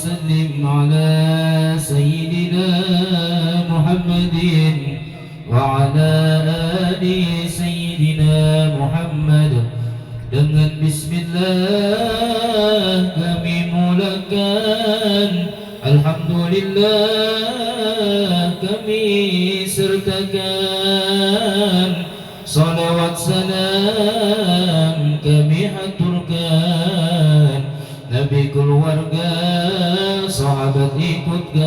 وسلم على سيدنا محمد وعلى آل سيدنا Muhammad. Dengan bismillah kami mulakan, alhamdulillah kami sertakan, salawat salam kami haturkan, Nabi keluarga sahabat ikutkan,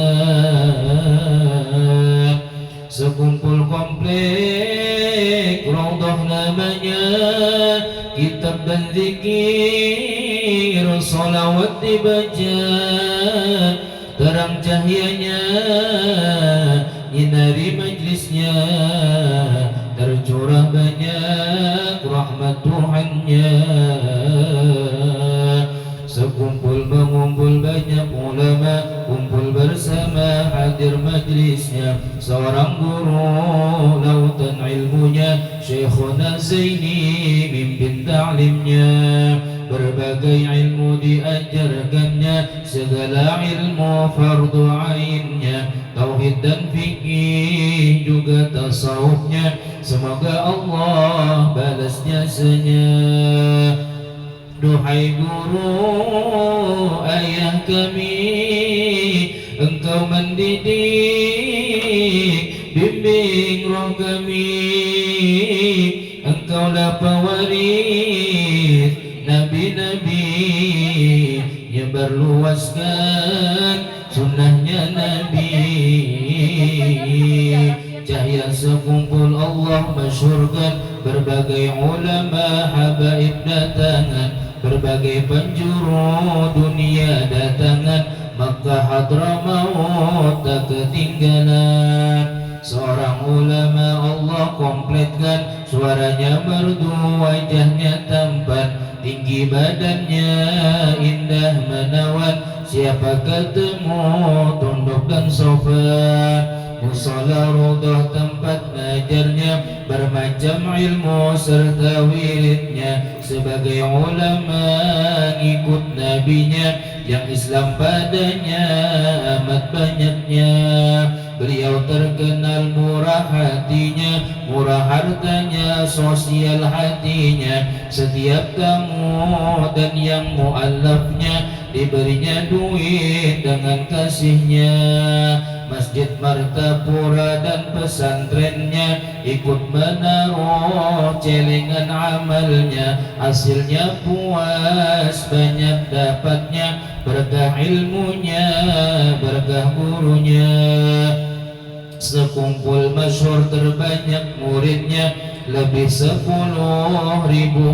sekumpul komplek Raudhah namanya, kitab dan zikir salawat dibaca, terang cahayanya nyinari majlisnya, tercurah banyak rahmat Tuhannya. Sekumpul mengumpul banyak ulama, kumpul bersama hadir majlisnya, seorang guru lautan ilmunya, Syekhuna Zaini mimpin ta'limnya, berbagai ilmu diajarkannya, segala ilmu fardu ainnya, tauhid dan fikih juga tasawufnya, semoga Allah balas jasanya. Duhai guru ayah kami, engkau mendidik bimbing roh kami, engkaulah pewaris nabi-nabi, nyebarluaskan sunnahnya Nabi. Cahaya sekumpul Allah masyhurkan, berbagai ulama habaib datangan, berbagai penjuru dunia datangan, Makkah Hadramaut tak ketinggalan. Seorang ulama Allah kompletkan, suaranya merdu, wajahnya tampan, tinggi badannya indah menawan, siapa ketemu tunduk dan sopan. Musala Raudhah tempat ngajarnya, bermacam ilmu serta wiridnya, sebagai ulama ngikut nabinya, yang Islam padanya amat banyaknya. Beliau terkenal murah hatinya, murah hartanya, sosial hatinya, setiap tamu dan yang mu'allafnya diberinya duit dengan kasihnya. Masjid Martapura dan pesantrennya ikut menaruh celengan amalnya, hasilnya puas banyak dapatnya, berkah ilmunya, berkah gurunya. Sekumpul masyhur terbanyak muridnya, lebih 10.000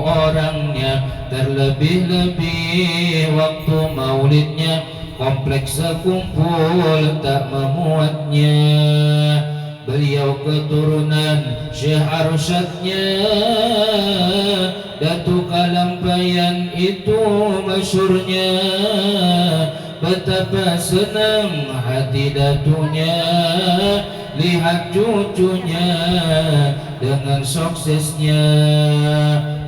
orangnya, terlebih-lebih waktu maulidnya, kompleks sekumpul tak memuatnya. Beliau keturunan Syekh Arsyadnya, Datuk Kalampayan itu masyhurnya, betapa senang hati datunya lihat cucunya dengan suksesnya.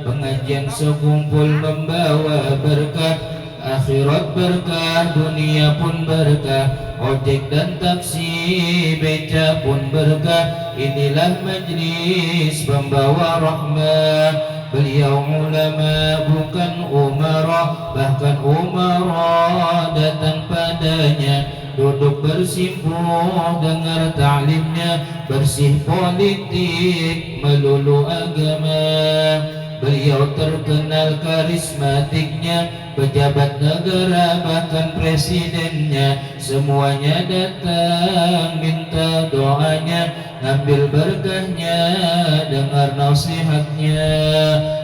Pengajian sekumpul membawa berkah, akhirat berkah, dunia pun berkah, ojek dan taksi beca pun berkah. Inilah majlis pembawa rahmat. Beliau ulama bukan umara, bahkan umara datang padanya, duduk bersimpuh dengar ta'limnya, bersih politik melulu agama. Beliau terkenal karismatiknya, pejabat negara bahkan presidennya, semuanya datang minta doanya, ngambil berkahnya, dengar nasihatnya.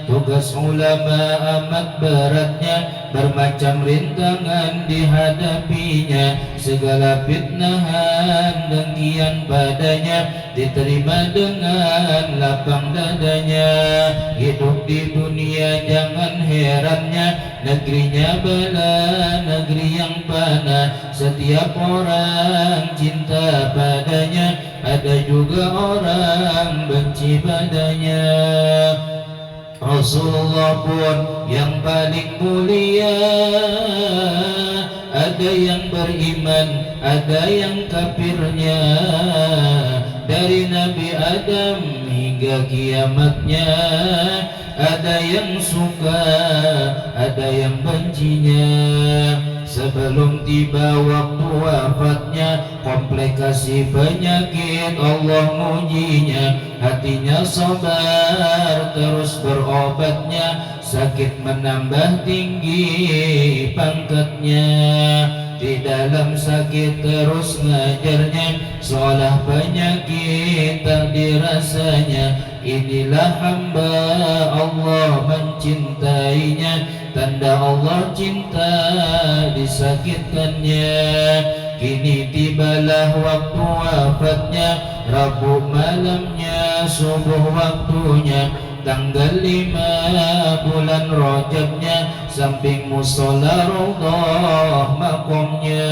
Tugas ulama amat beratnya, bermacam rintangan dihadapinya, segala fitnahan dengkian padanya diterima dengan lapang dadanya. Hidup di dunia jangan herannya, negerinya bala, negeri yang panah, setiap orang cinta padanya, ada juga orang benci padanya. Rasulullah pun yang paling mulia, ada yang beriman, ada yang kafirnya. Dari Nabi Adam hingga kiamatnya, ada yang suka, ada yang bencinya. Sebelum tiba waktu wafatnya, komplikasi penyakit Allah mujinya. Hatinya sabar, terus berobatnya. Sakit menambah tinggi pangkatnya. Di dalam sakit terus ngajarnya, seolah penyakit tak dirasanya. Inilah hamba Allah mencintainya, tanda Allah cinta disakitkannya. Kini tibalah waktu wafatnya, Rabu malamnya, subuh waktunya. Tanggal 5 bulan Rajabnya, samping musola Raudhah makomnya.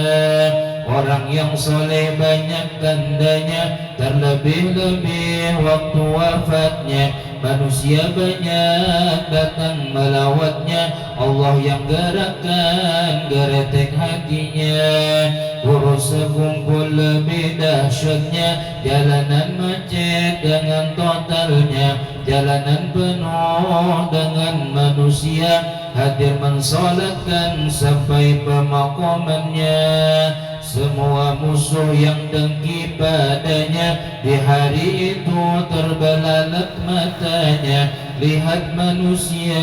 Orang yang soleh banyak tandanya, terlebih-lebih waktu wafatnya. Manusia banyak datang melawatnya, Allah yang gerakkan geretek hatinya. Urus sekumpul lebih dahsyatnya, jalanan macet dengan totalnya. Jalanan penuh dengan manusia, hadir mensolatkan sampai pemakamannya. Semua musuh yang dengki padanya, di hari itu terbelalak matanya. Lihat manusia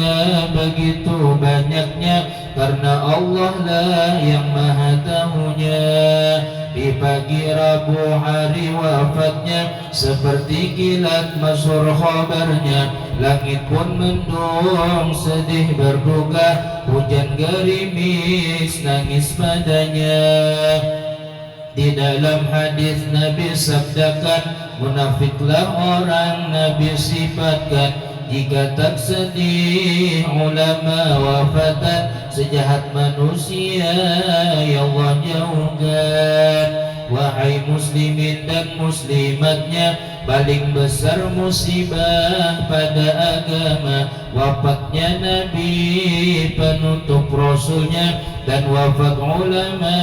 begitu banyaknya, karena Allah lah yang maha tahunya. Di pagi Rabu hari wafatnya, seperti kilat masyhur khabarnya. Langit pun mendung sedih berduka, hujan gerimis nangis padanya. Di dalam hadis Nabi sabdakan, munafiklah orang Nabi sifatkan. Jika tak sedih ulama wafatan, sejahat manusia ya Allah jauhkan. Wahai muslimin dan muslimatnya, paling besar musibah pada agama wafatnya Nabi penutup Rasulnya, dan wafat ulama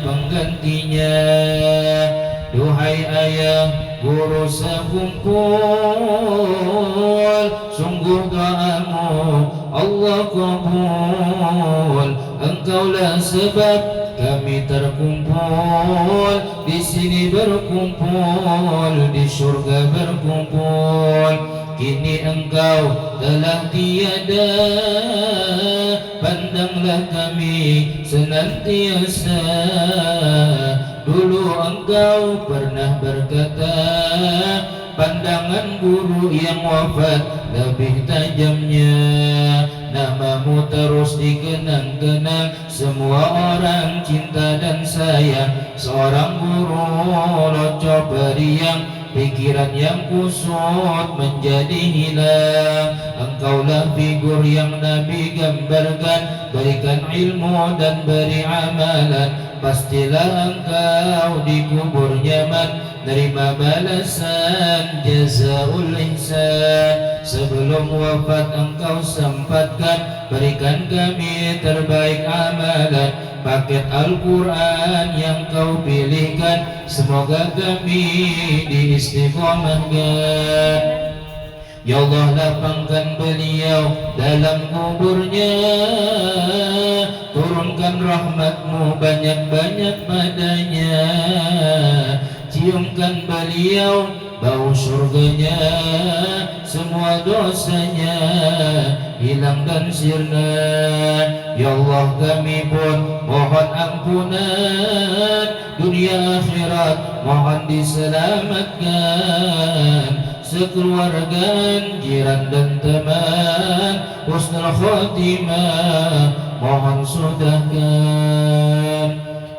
penggantinya. Duhai ayah, guru sekumpul, sungguh doamu Allah kabul. Engkaulah sebab kami terkumpul di sini, berkumpul di surga berkumpul. Kini engkau telah tiada, pandanglah kami senantiasa. Dulu engkau pernah berkata, pandangan guru yang wafat lebih tajamnya. Namamu terus dikenang-kenang, semua orang cinta dan sayang. Seorang guru loco periang, pikiran yang kusut menjadi hilang. Engkaulah figur yang Nabi gambarkan, berikan ilmu dan beri amalan. Pastilah engkau dikubur nyaman, nerima balasan jazaul ihsan. Sebelum wafat engkau sempatkan, berikan kami terbaik amalan. Paket Al-Quran yang kau pilihkan, semoga kami diistiqomahkan. Ya Allah, lapangkan beliau dalam kuburnya, turunkan rahmatmu banyak-banyak padanya. Ciumkan beliau bau surganya, semua dosanya hilang dan sirna. Ya Allah, kami pun mohon ampunan, dunia akhirat mohon diselamatkan. Sekeluarga, jiran dan teman, husnul khotimah mohon sudahkan.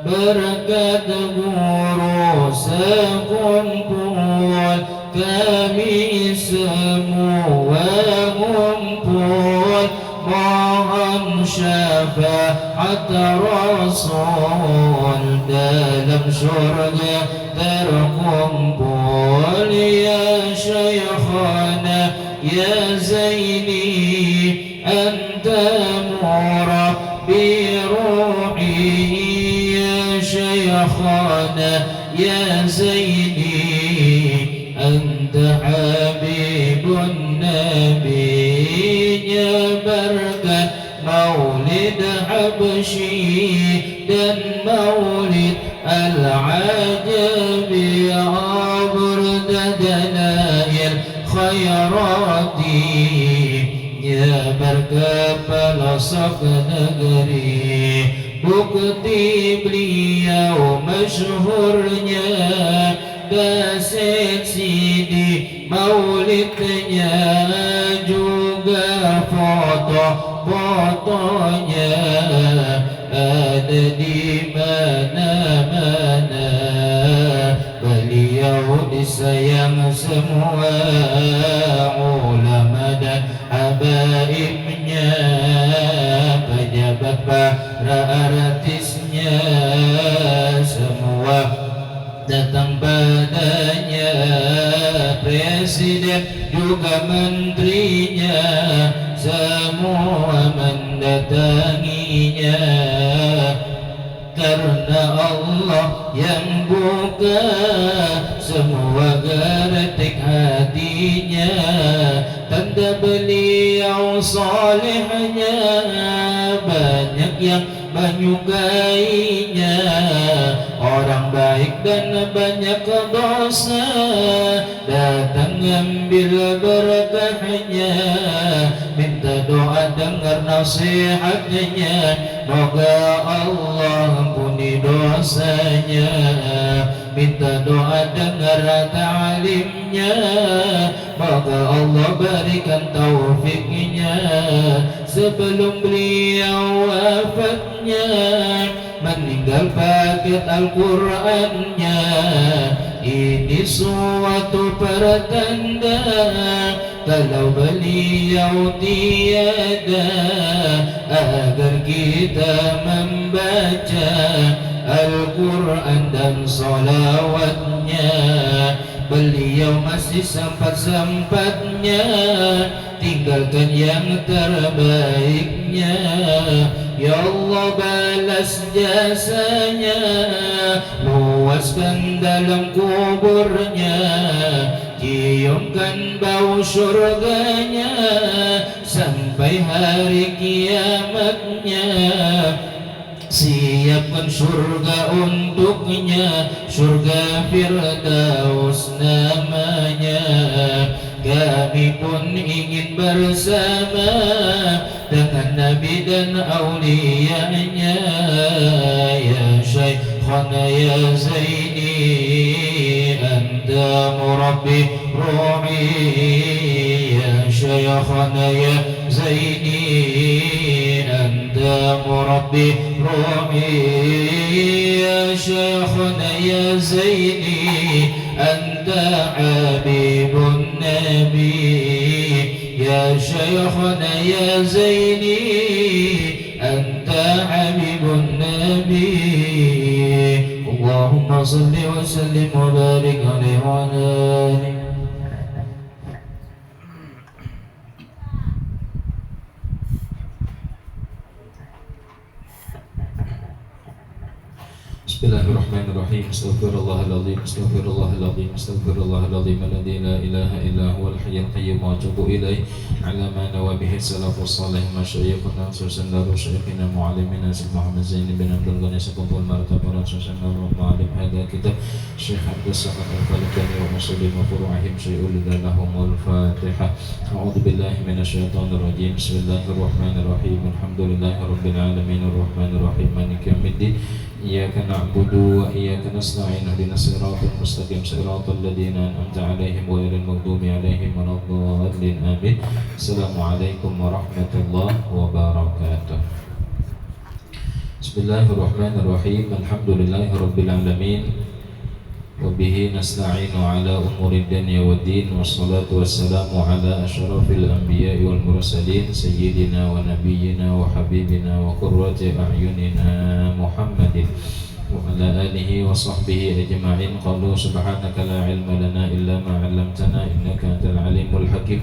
Berkat guru sekumpul, kami semua ngumpul, mohon syafaat Rasul dalam surga terkumpul. Ya Syekhana ya Zaini, anta murabbi ruhi شيخنا يا زيني أنت حبيب النبي يا بركة مولد حبشي dan مولد العجب يا برد دلائل خيراتي يا بركة pelosok negeri bukti beliau masyhurnya Basit Sidi maulidnya juga foto-fotonya ada di mana-mana. Beliau disayang semua ulama dan habaibnya, pejabat para artisnya semua datang padanya, presiden juga menterinya semua mendatanginya, karena Allah yang buka semua geretik hatinya, tanda beliau salehnya banyak yang menyukainya, orang baik dan banyak dosa datang ambil berkahnya, minta doa dengar nasihatnya, moga Allah ampuni dosanya, minta doa dengar ta'limnya, moga Allah berikan taufiknya. Sebelum beliau wafatnya meninggal paket Al-Qur'annya, ini suatu pertanda kalau beliau tiada, agar kita membaca Al-Quran dan salawatnya. Beliau masih sempat-sempatnya tinggalkan yang terbaiknya. Ya Allah balas jasanya, luaskan dalam kuburnya, ciumkan bau surganya sampai hari kiamatnya. Siapkan surga untuknya, surga Firdaus namanya. Kami pun ingin bersama dengan Nabi dan auliyanya. Ya Syekhana ya Zaini, anta murabbi ruhi. Ya Syekhana ya Zaini, anta murabbi ruhi. Ya Syekhana ya Zaini, anta habibun nabi. Ya Syekhana ya Zaini, anta habibun nabi. Allahumma salli wa sallim wa barik alaihi wa ala alihi. Bismillahirrahmanirrahim. Astaghfirullahaladzim, astaghfirullahaladzim, astaghfirullahaladzim alladzi la ilaha illa huwal hayyul qayyum wa atubu ilaih. Ala ma nawa bihi salafus salih masyayikhuna sallallahu syayikhina muallimina Syekh Muhammad Zaini bin Abdul Ghani Sakumpul Martabaran sallallahu muallim hadha kitab Syekh Abdul Samad Al-Falikani wa muslim wa furu'ahim syai'ul lahumul fatihah. A'udzu billahi minasyaitonir rajim. Bismillahirrahmanirrahim. Alhamdulillahi rabbil alamin arrahmanir rahim maliki yaumiddin. Iyyaka na'budu wa iyyaka nasta'in ihdinas siratal mustaqim siratal ladzina an'amta 'alaihim ghairil maghdubi 'alaihim waladdallin amin. Assalamualaikum warahmatullahi wabarakatuh. Bismillahirrahmanirrahim. Alhamdulillahirabbil alamin. Wa bihi nasta'inu 'ala umuri dunya waddin. Wassalatu wassalamu 'ala asyrafil anbiya'i wal mursalin sayyidina wa nabiyyina wa habibina wa qurrati a'yunina Muhammadin وعلى آله وصحبه أجمعين قالوا سبحانك لا علم لنا إلا ما علمتنا إنك أنت العليم الحكيم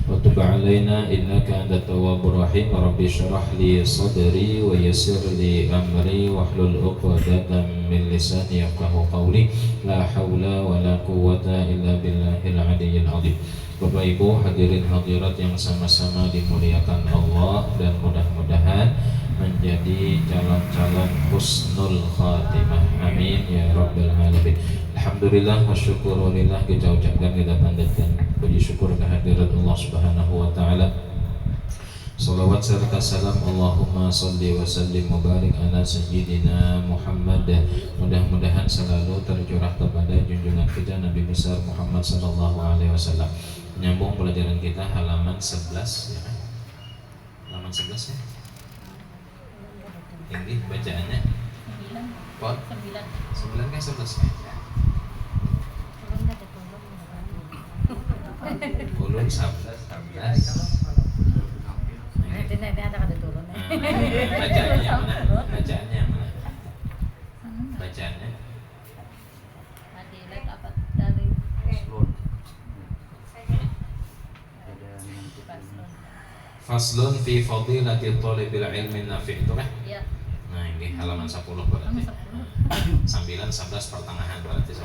وتب علينا إنك أنت التواب الرحيم رب اشرح لي صدري ويسر لي أمري واحلل عقدة من لساني يفقهوا قولي لا حول ولا قوة إلا بالله العلي العظيم. Bapak Ibu hadirin hadirat yang sama-sama dimuliakan Allah, dan mudah-mudahan menjadi calon-calon husnul khatimah, amin ya rabbal alamin. Alhamdulillah wa syukurillah, kita ucapkan, kita pandatkan puji syukur kehadirat Allah Subhanahu wa taala. Salawat serta salam Allahumma salli wa sallim mubarak ala sayyidina Muhammad. Mudah-mudahan selalu tercurah kepada junjungan kita Nabi besar Muhammad sallallahu alaihi wasallam. Menyambung pelajaran kita halaman 11 ya. Halaman 11 ya. Tinggi bacaannya 9 kan 11 ya. Ulun 11 Nanti ada turun. Bacaannya yang mana? Bacaannya yang mana? Bacaannya Adilat apa dari Faslun fi fadilati thalibil ilmi nafi' itu kan? Iya. Nah, ini halaman 10 berarti. 9 11 pertengahan berarti 10.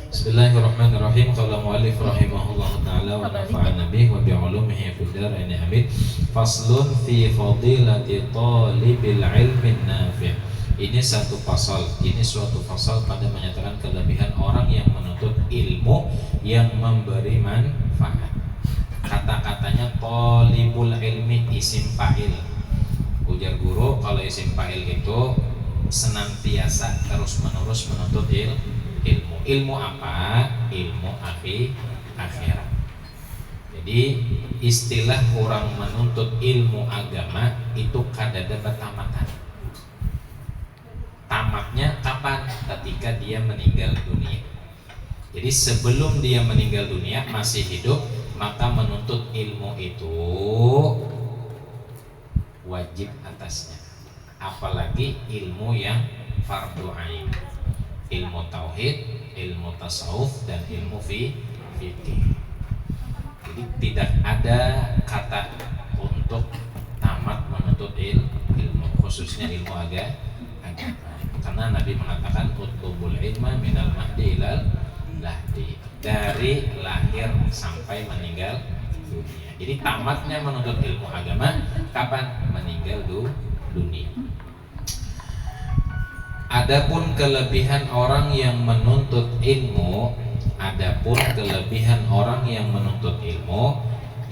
Bismillahirrahmanirrahim. Qala mu'allif rahimahullahu taala wa nafa'ana bihi wa bi'ulumihi fid dharain amin. Faslun fi fadilati thalibil ilmi nafi'. Ini satu pasal, ini suatu pasal pada menyatakan kelebihan orang yang menuntut ilmu yang memberi manfaat. Kata-katanya thalibul ilmi isim fa'il. Ujar guru, kalau isim fa'il itu senantiasa terus-menerus menuntut ilmu. Ilmu apa? Ilmu akhirat. Jadi istilah orang menuntut ilmu agama itu kadada bertamatan. Tamatnya kapan? Ketika dia meninggal dunia. Jadi sebelum dia meninggal dunia masih hidup, maka menuntut ilmu itu wajib atasnya. Apalagi ilmu yang fardu ain, ilmu tauhid, ilmu tasawuf, dan ilmu fikih. Jadi tidak ada kata untuk tamat menuntut ilmu, khususnya ilmu agama. Karena Nabi mengatakan utlubul ilma minal mahdi ilal lahdi, dari lahir sampai meninggal dunia. Jadi tamatnya menuntut ilmu agama kapan? Meninggal dunia. Adapun kelebihan orang yang menuntut ilmu,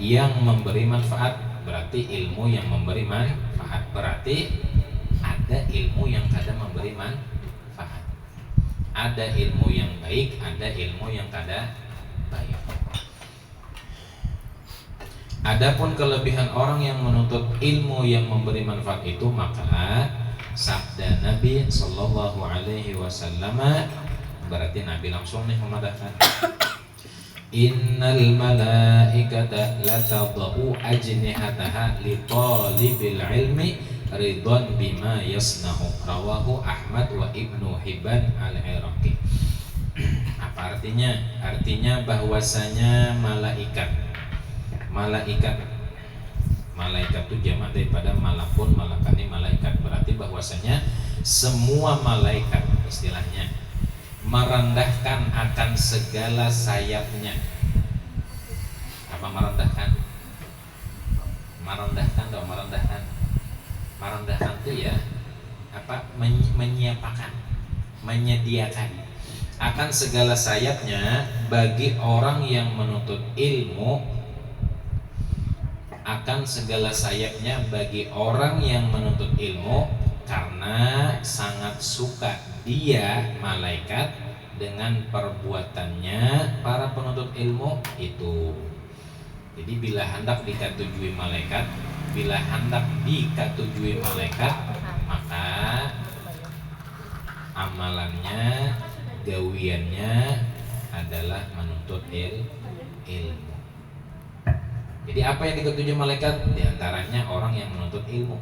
yang memberi manfaat, berarti ilmu yang memberi manfaat, berarti ada ilmu yang kadang memberi manfaat. Ada ilmu yang baik, ada ilmu yang kada baik. Adapun kelebihan orang yang menuntut ilmu yang memberi manfaat itu, maka sabda Nabi sallallahu alaihi wasallam, berarti Nabi langsung nih memadahkan. Innal malaikata latadau ajnihataha li talibil ilmi ridwan bima yasnahu, rawahu Ahmad wa Ibnu Hibban al-Iraqi. Apa artinya? Artinya bahwasanya malaikat itu jamak daripada malakun, malakani, malaikat. Berarti bahwasanya semua malaikat istilahnya merendahkan akan segala sayapnya. Apa merendahkan? Merendahkan itu ya apa? Menyiapkan, menyediakan akan segala sayapnya bagi orang yang menuntut ilmu, karena sangat suka dia malaikat dengan perbuatannya para penuntut ilmu itu. Jadi bila hendak dikatujui malaikat, maka amalannya, gawiannya adalah menuntut ilmu. Jadi apa yang dikatujui malaikat? Di antaranya orang yang menuntut ilmu.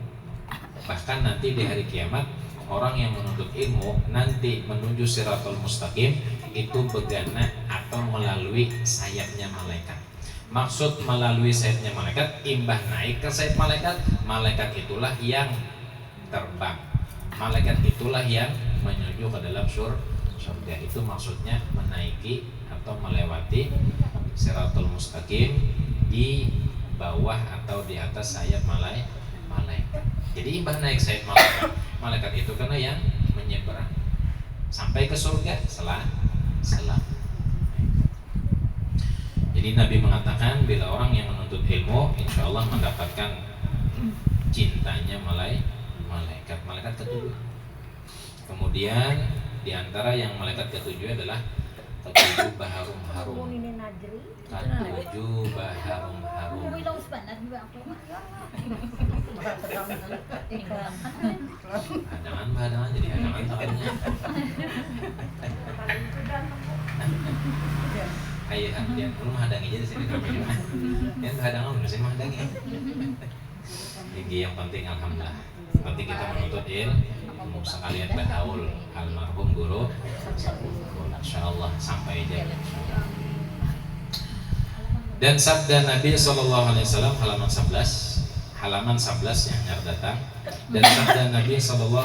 Bahkan nanti di hari kiamat orang yang menuntut ilmu nanti menuju Siratul Mustaqim itu begana atau melalui sayapnya malaikat. Maksud melalui sayapnya malaikat, imbah naik ke sayap malaikat, malaikat itulah yang terbang, malaikat itulah yang menuju ke dalam surga. Itu maksudnya menaiki atau melewati Siratul Mustaqim di bawah atau di atas sayap malaikat. Jadi imbah naik sayap malaikat, malaikat itu karena yang menyeberang sampai ke surga selam. Jadi Nabi mengatakan bila orang yang menuntut ilmu insya Allah mendapatkan cintanya malaikat ketujuh. Kemudian diantara yang malaikat ketujuh adalah ketujuh baharum-harum. Ketujuh baharum-harum. Hadangan jadi hadangan takutnya. Ayah, dia belum hadangi aja di sini kalau cuma. Yang hadangan belum sih menghadangi. Tinggi yang penting alhamdulillah. Penting kita menuntut ilmu sekalian berhaul almarhum guru. Insyaallah sampai aja. Dan sabda Nabi SAW halaman 11 yang nyar datang. Dan sabda Nabi SAW,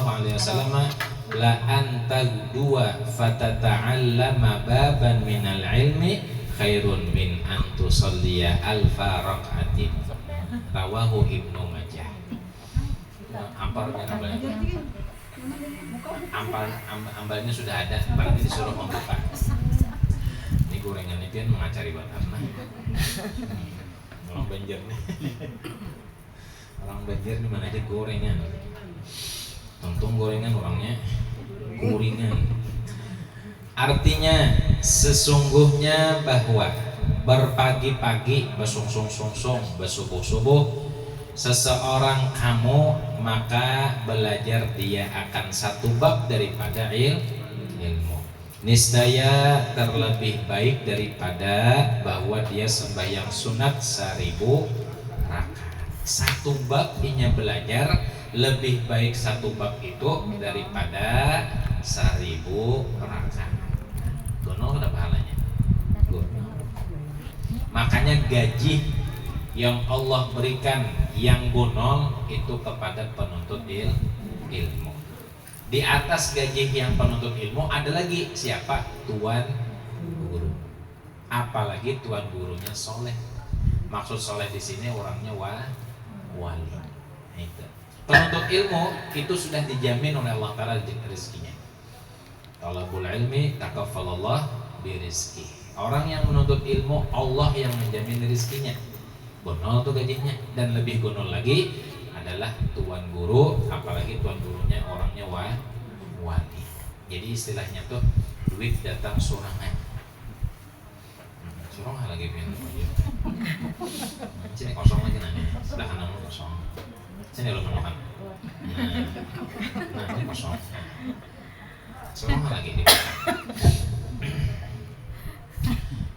la antagdua fatata'allama baban minal ilmi khairun min antusalliya alfa rak'atin. Rawahu Ibnu Majah. Ambalnya sudah ada, berarti disuruh membuka. Ini gorengan itu yang mengacari buat apa? Orang Banjar nih. Orang Banjar di mana aja gorengan. Untung gorengan orangnya kuringan. Artinya sesungguhnya bahwa berpagi-pagi bersungsung-sungsung bersubuh-subuh seseorang kamu maka belajar dia akan satu bab daripada ilmu. Niscaya terlebih baik daripada bahwa dia sembahyang sunat 1000 rakaat. Satu bab inya belajar lebih baik satu bab itu daripada 1000 rakaat. Gunung ada pahalanya. Makanya gaji yang Allah berikan yang gunung itu kepada penuntut ilmu. Di atas gaji yang penuntut ilmu ada lagi siapa? Tuan guru. Apalagi tuan gurunya soleh. Maksud soleh di sini orangnya wali. Itu. Penuntut ilmu itu sudah dijamin oleh Allah Ta'ala rezekinya. Talabul ilmi takaffalallah birizki. Orang yang menuntut ilmu Allah yang menjamin rezekinya. Gunul tuh gajinya. Dan lebih gunul lagi adalah tuan guru, apalagi tuan gurunya orangnya wali. Jadi istilahnya tuh duit datang surangan. Surang lagi pengen sini kosong lagi nanya. Sebelah kanan lu kosong. Sini lu makan. Nah ini kosong. Surang lagi di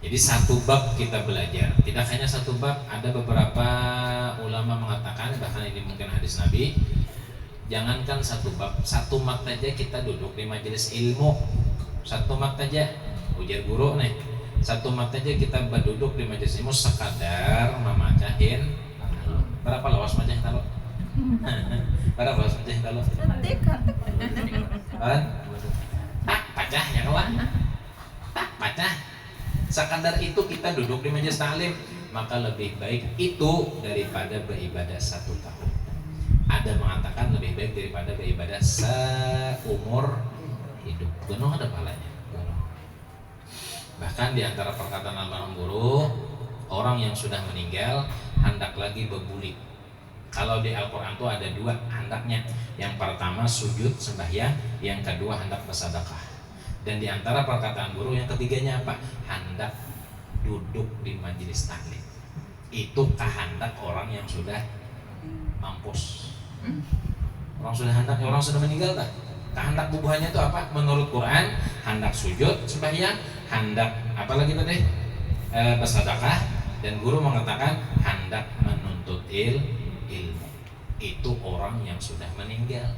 Jadi satu bab kita belajar. Tidak hanya satu bab, ada beberapa ulama mengatakan, bahkan ini mungkin hadis Nabi, jangankan satu bab, satu mat aja kita duduk di majelis ilmu. Satu mat aja, ujar guru nih. Satu mat aja kita berduduk di majelis ilmu sekadar memacahin. Berapa lawas macah taruh? Berapa lawas macah taruh? Tak pacah ya kawan. Tak pacah. Sekadar itu kita duduk di majelis taklim, maka lebih baik itu daripada beribadah 1 tahun. Ada mengatakan lebih baik daripada beribadah seumur hidup. Gunung ada pahalanya. Bahkan di antara perkataan almarhum guru, orang yang sudah meninggal hendak lagi berbulik. Kalau di Al-Quran itu ada 2 hendaknya. Yang pertama sujud sembahyang, yang kedua hendak bersedekah. Dan di antara perkataan guru yang ketiganya apa? Hendak duduk di majelis taklim. Itu kehendak orang yang sudah mampus. Orang sudah hendak, orang sudah meninggal tak? Kehendak bubuhannya itu apa? Menurut Quran, hendak sujud sembahyang, hendak apa lagi tadi? Bersedekah. Dan guru mengatakan hendak menuntut ilmu. Itu orang yang sudah meninggal.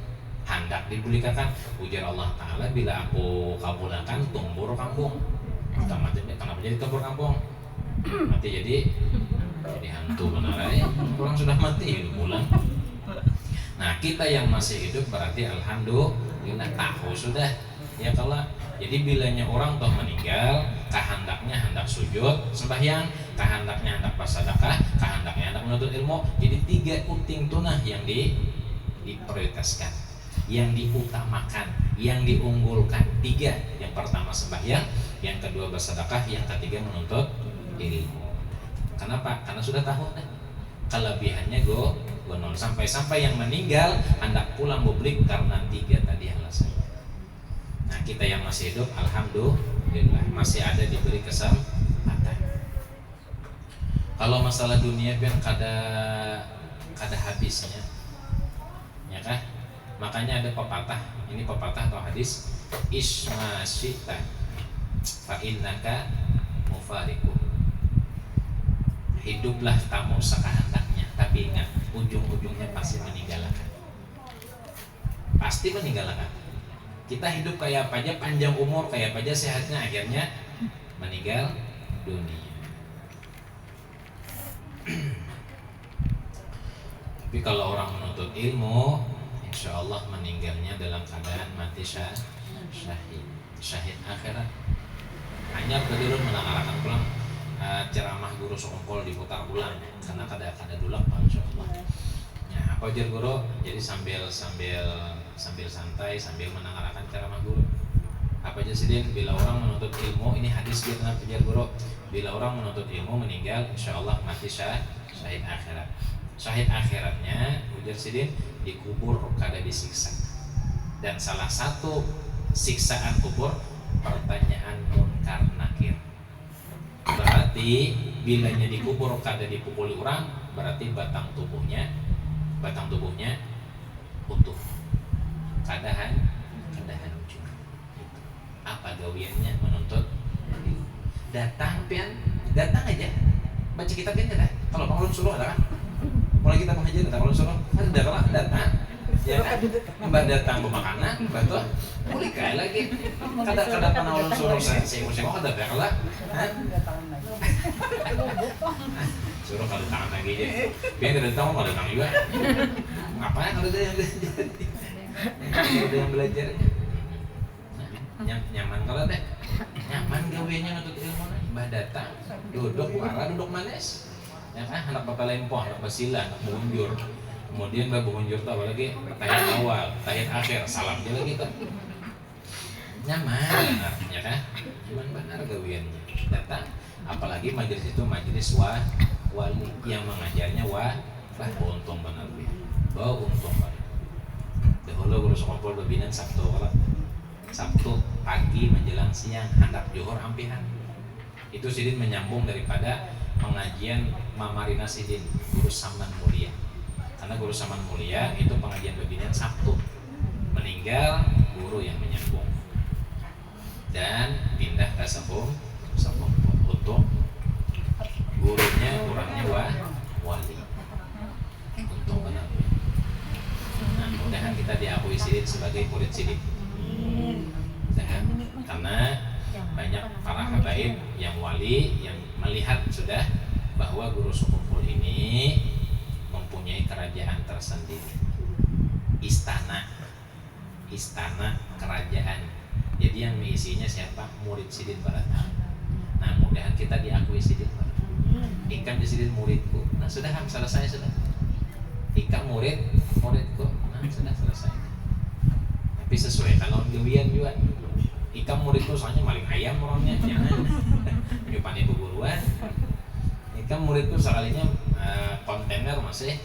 Handak dibulikakan ujar Allah Ta'ala, bila aku kabulkan tumbur kampung. Kenapa jadi tumbur kampung? Mati jadi hantu benar ya. Orang sudah mati hidup pulang. Nah kita yang masih hidup berarti alhamdulillah tahu sudah ya kalau. Jadi bilanya orang toh meninggal, kehendaknya hendak sujud sembahyang, kehendaknya hendak bersedekah, kehendaknya hendak menuntut ilmu. Jadi 3 uting tunah yang diprioritaskan, yang diutamakan, yang diunggulkan. 3, yang pertama sembahyang, yang kedua bersedekah, yang ketiga menuntut ilmu. Kenapa? Karena sudah tahu deh kelebihannya gonol. Sampai-sampai yang meninggal hendak pulang publik karena 3 tadi alasan. Nah kita yang masih hidup alhamdulillah masih ada diberi kesempatan. Kalau masalah dunia kan kada habisnya, ya kan? Makanya ada pepatah, ini pepatah atau hadis, isma syita fa innaka mufariqu. Hiduplah kamu sekahendaknya, tapi ingat ujung-ujungnya pasti meninggalkan. Pasti meninggalkan. Kita hidup kayak apa aja, panjang umur kayak apa aja, sehatnya akhirnya meninggal dunia. Tapi kalau orang menuntut ilmu, insya Allah meninggalnya dalam keadaan mati syahid akhirat. Hanya kedirun menangarakan pulang ceramah guru sekumpul diputar ulang karena kada dulak insya Allah. Ya, apa ajar guru? Jadi sambil santai sambil menangarakan ceramah guru. Apa aja sidin? Bila orang menuntut ilmu, ini hadis dia kenapa ajar guru? Bila orang menuntut ilmu meninggal, insya Allah mati syahid akhirat. Syahid akhiratnya ujar sidin dikubur kada disiksa. Dan salah satu siksaan kubur pertanyaan munkar nakir. Berarti bilanya dikubur kada dipukuli orang, berarti batang tubuhnya utuh. Kadahan ujung. Apa gawiannya menuntut? Datang aja. Baca kitab kan ada. Kalau Pak Ulun suruh ada kan? Mulai kita mengajar datang Ulun suruh. Datang. Ya kan? Mbak datang pemakanan, betul. Mulai kaya lagi. Kada pernah Ulun suruh saya mau kada berla. Suruh kada tangan lagi aja. Biar kada tahu kada datang juga. Ngapain kalau ada yang belajar nyaman kalau deh nyaman gawiannya untuk ilmu mbah datang duduk manis ya kan, anak bapak lempoh, anak basila, anak bunjur, kemudian mbah bunjur tuh apalagi tahiyat awal, tahiyat akhir, salam aja lagi tuh nyaman ya kan, nyaman benar gawiannya datang, apalagi majelis itu majelis wali yang mengajarnya untung benar untung banget. Dahulu guru sekumpul bebinan Sabtu pagi menjelang siang hendak johor ampihan. Itu sidin menyambung daripada pengajian Mamarina Sidin guru Saman Mulia. Karena guru Saman Mulia itu pengajian bebinan Sabtu. Meninggal guru yang menyambung. Dan pindah ke Sabung untuk gurunya orangnya wali. Untung benar. Nah, mudah-mudahan kita diakui sidin sebagai murid sidin. Karena banyak para habaib yang wali yang melihat sudah bahwa guru sekumpul ini mempunyai kerajaan tersendiri, istana kerajaan. Jadi yang mengisinya siapa? Murid sidin Barata. Nah, mudah-mudahan kita diakui sidin Barata. Ikam di sidin muridku. Nah, sudah selesai sudah. Ikam muridku. Nah, sudah selesai. Tapi sesuai kalau gawian juga. Ikam muridku soalnya maling ayam orangnya, jangan nyupani buburuan. Ikam muridku sekalinya kontainer masih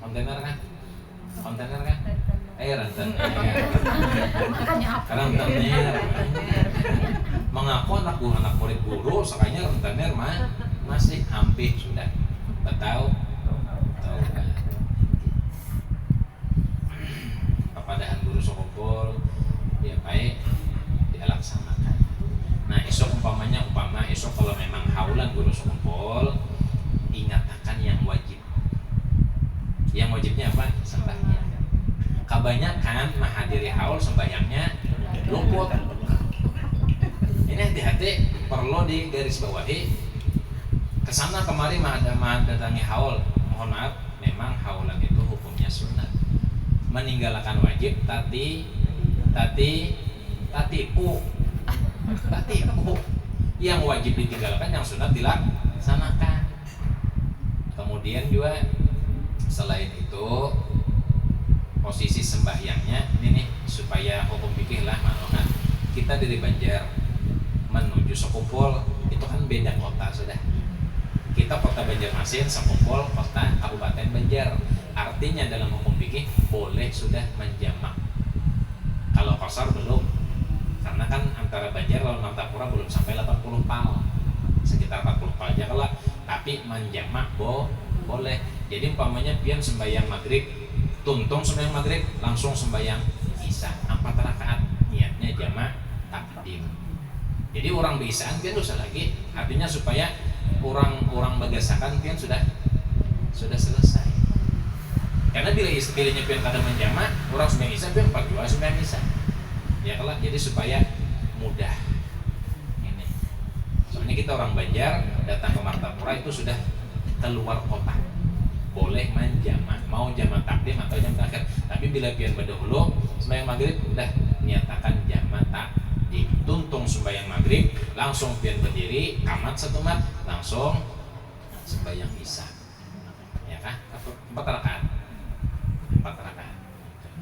kontainer kan? Rentenir. Mengaku anak murid guru sekalinya rentenir masih hampir sudah tahu kan? Kepadaan guru sekumpul ya baik dilaksanakan. Nah esok umpama esok kalau memang haulan guru sekumpul, ingatkan yang wajib. Yang wajibnya apa? Sembahyang. Kebanyakan menghadiri haul sembahyangnya luput. Ini hati-hati, perlu digarisbawahi. Kesana kemari mendatangi haul, mohon maaf, memang haulan itu hukumnya sunat. Meninggalkan wajib tatipu. Yang wajib ditinggalkan, yang sunat dilaksanakan. Kemudian juga selain itu posisi sembahyangnya ini nih, supaya hukum fikih lah manongan. Kita dari Banjar menuju Sekupol itu kan beda kota sudah. Kita kota Banjarmasin, Sekupol kota Kabupaten Banjar. Artinya dalam hukum fikih boleh sudah menjamak. Kalau qasar belum, karena kan antara Banjar lawan Martapura belum sampai 80 pal, sekitar 40 pal aja kelak. Tapi menjamak boleh. Jadi umpamanya pian sembahyang maghrib, tuntung sembahyang maghrib, langsung sembahyang isya 4 rakaat, niatnya jamak takdim. Jadi orang biasaan pian dosa lagi, artinya supaya orang bagasakan pian sudah selesai. Karena bila istilahnya pian kadang menjamak, orang sembahyang isya pian 4 2 sembahyang isya. Ya kelak, jadi supaya mudah. Ini. Soalnya kita orang Banjar datang ke Martapura itu sudah keluar kota. Boleh menjamak, mau jamak takdim atau jamak akhir. Tapi bila pian berdahulu sembahyang maghrib udah niatakan jamak takdim. Tuntung sembahyang maghrib, langsung pian berdiri, kamat 1 mat, langsung sembahyang isya. Ya kah? 4 rakaat. 4 rakaat.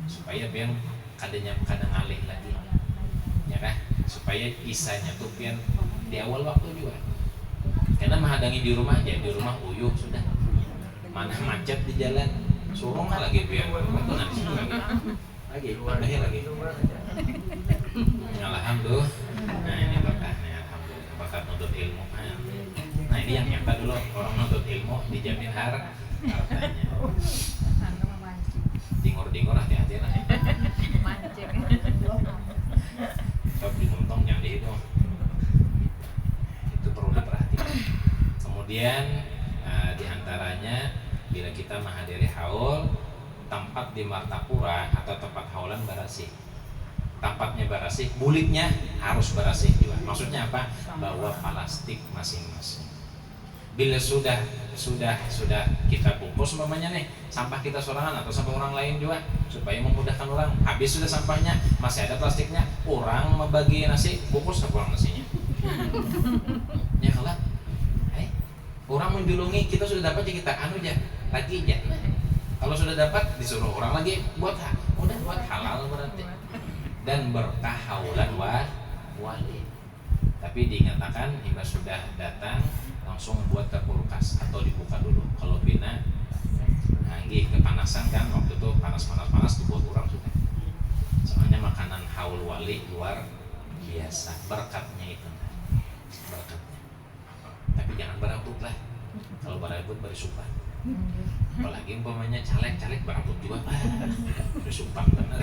Supaya pian kadang ngalih lagi. Ya kah? Supaya isyanya tuh pian di awal waktu juga. Karena menghadangi di rumah aja, di rumah uyuh sudah. Mana macet di jalan, surung lagi biar itu nanti lagi. Alhamdulillah. Nah ini berkahnya, alhamdulillah, berkat nuntut ilmu. Nah ini yang nyata dulu, orang nuntut ilmu dijamin hartanya. Dingur hati-hati lah. Mancing. Kalau diuntung jangan dihitung. Itu perlu diperhatikan. Kemudian diantaranya bila kita menghadiri haul, tempat di Martapura atau tempat haulan barasih. Tempatnya barasih, bulitnya harus barasih juga. Maksudnya apa? Bawa plastik masing-masing. Bila sudah kita bungkus umpamanya nih, sampah kita sorangan atau sampah orang lain juga, supaya memudahkan orang. Habis sudah sampahnya, masih ada plastiknya, orang membagi nasi, bungkus kurang nasinya. Ya kalau orang menjulungi, kita sudah dapat ya kita lagi aja. Kalau sudah dapat disuruh orang lagi buat udah buat halal berarti. Dan berkah haulan wali. Tapi diingatkan jika sudah datang langsung buat ke kulkas atau dibuka dulu. Kalau bina nggih kepanasan kan, waktu itu panas dibuat orang sudah. Soalnya makanan haul wali luar biasa, berkatnya itu. Berkatnya. Tapi jangan berabut lah. Kalau berabut bersumpah. Apalagi umpamanya caleg berabut juga. Bersumpah benar.